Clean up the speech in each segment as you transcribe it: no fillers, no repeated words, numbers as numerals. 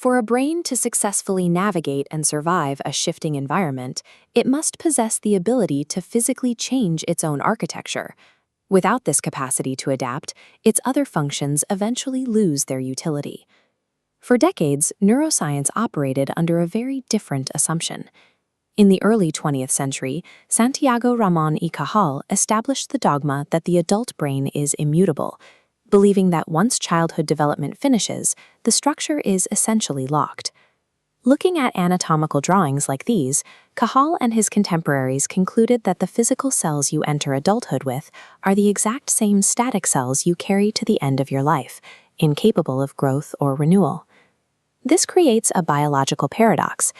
For a brain to successfully navigate and survive a shifting environment, it must possess the ability to physically change its own architecture. Without this capacity to adapt, its other functions eventually lose their utility. For decades, neuroscience operated under a very different assumption. In the early 20th century, Santiago Ramón y Cajal established the dogma that the adult brain is immutable, believing that once childhood development finishes, the structure is essentially locked. Looking at anatomical drawings like these, Cajal and his contemporaries concluded that the physical cells you enter adulthood with are the exact same static cells you carry to the end of your life, incapable of growth or renewal. This creates a biological paradox.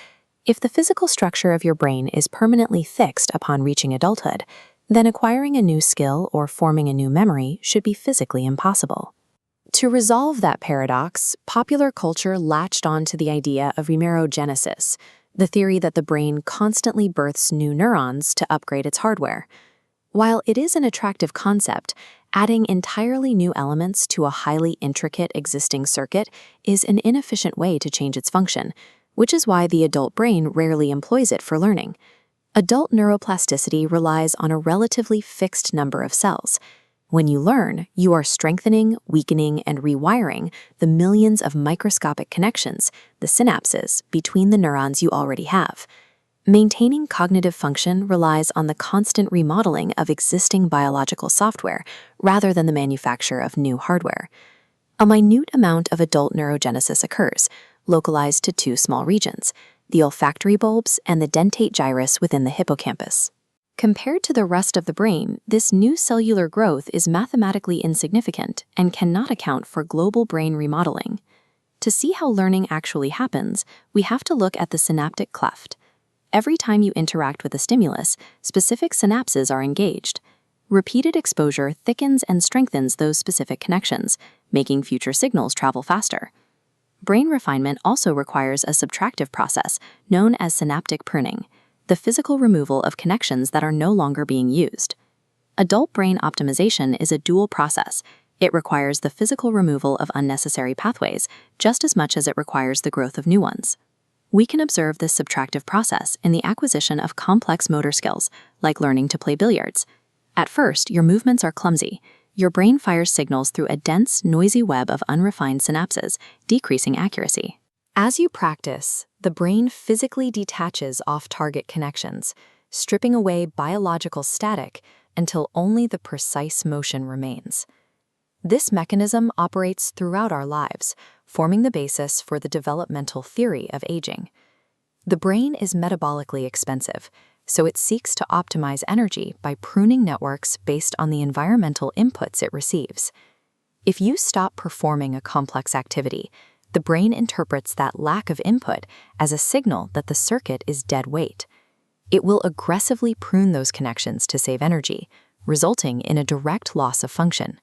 If the physical structure of your brain is permanently fixed upon reaching adulthood, then acquiring a new skill or forming a new memory should be physically impossible. To resolve that paradox, popular culture latched on to the idea of remerogenesis, the theory that the brain constantly births new neurons to upgrade its hardware. While it is an attractive concept, adding entirely new elements to a highly intricate existing circuit is an inefficient way to change its function, which is why the adult brain rarely employs it for learning. Adult neuroplasticity relies on a relatively fixed number of cells. When you learn, you are strengthening, weakening, and rewiring the millions of microscopic connections, the synapses, between the neurons you already have. Maintaining cognitive function relies on the constant remodeling of existing biological software rather than the manufacture of new hardware. A minute amount of adult neurogenesis occurs, localized to two small regions, the olfactory bulbs and the dentate gyrus within the hippocampus. Compared to the rest of the brain, this new cellular growth is mathematically insignificant and cannot account for global brain remodeling. To see how learning actually happens, we have to look at the synaptic cleft. Every time you interact with a stimulus, specific synapses are engaged. Repeated exposure thickens and strengthens those specific connections, making future signals travel faster. Brain refinement also requires a subtractive process known as synaptic pruning, the physical removal of connections that are no longer being used. Adult brain optimization is a dual process. It requires the physical removal of unnecessary pathways just as much as it requires the growth of new ones. We can observe this subtractive process in the acquisition of complex motor skills, like learning to play billiards. At first, your movements are clumsy. Your brain fires signals through a dense, noisy web of unrefined synapses, decreasing accuracy. As you practice, the brain physically detaches off-target connections, stripping away biological static until only the precise motion remains. This mechanism operates throughout our lives, forming the basis for the developmental theory of aging. The brain is metabolically expensive, so it seeks to optimize energy by pruning networks based on the environmental inputs it receives. If you stop performing a complex activity, the brain interprets that lack of input as a signal that the circuit is dead weight. It will aggressively prune those connections to save energy, resulting in a direct loss of function.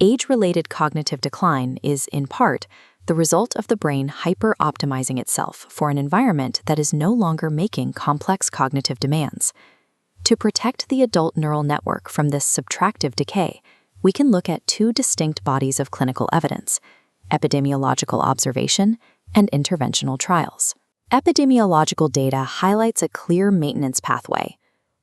Age-related cognitive decline is, in part, the result of the brain hyper-optimizing itself for an environment that is no longer making complex cognitive demands. To protect the adult neural network from this subtractive decay, we can look at two distinct bodies of clinical evidence: epidemiological observation and interventional trials. Epidemiological data highlights a clear maintenance pathway.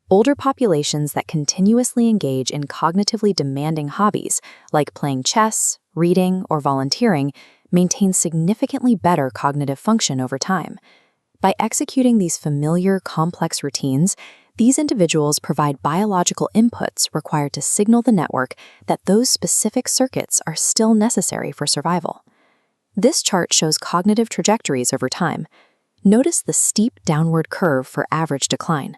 Older populations that continuously engage in cognitively demanding hobbies, like playing chess, reading, or volunteering, maintain significantly better cognitive function over time. By executing these familiar, complex routines, these individuals provide biological inputs required to signal the network that those specific circuits are still necessary for survival. This chart shows cognitive trajectories over time. Notice the steep downward curve for average decline.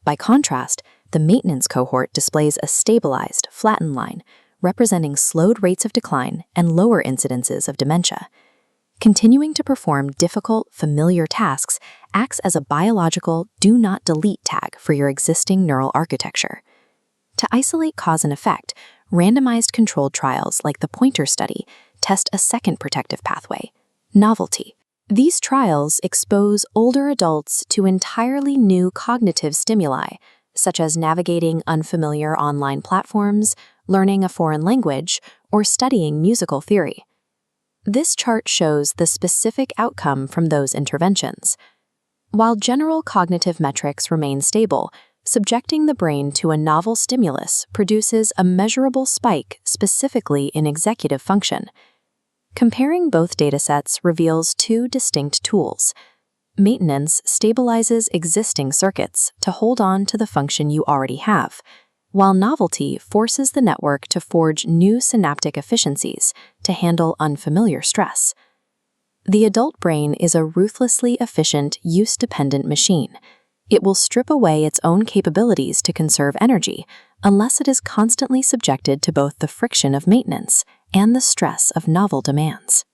By contrast, the maintenance cohort displays a stabilized, flattened line, representing slowed rates of decline and lower incidences of dementia. Continuing to perform difficult, familiar tasks acts as a biological do not delete tag for your existing neural architecture. To isolate cause and effect, randomized controlled trials like the Pointer study test a second protective pathway: novelty. These trials expose older adults to entirely new cognitive stimuli, such as navigating unfamiliar online platforms, learning a foreign language, or studying musical theory. This chart shows the specific outcome from those interventions. While general cognitive metrics remain stable, subjecting the brain to a novel stimulus produces a measurable spike specifically in executive function. Comparing both datasets reveals two distinct tools. Maintenance stabilizes existing circuits to hold on to the function you already have, while novelty forces the network to forge new synaptic efficiencies to handle unfamiliar stress. The adult brain is a ruthlessly efficient, use-dependent machine. It will strip away its own capabilities to conserve energy unless it is constantly subjected to both the friction of maintenance and the stress of novel demands.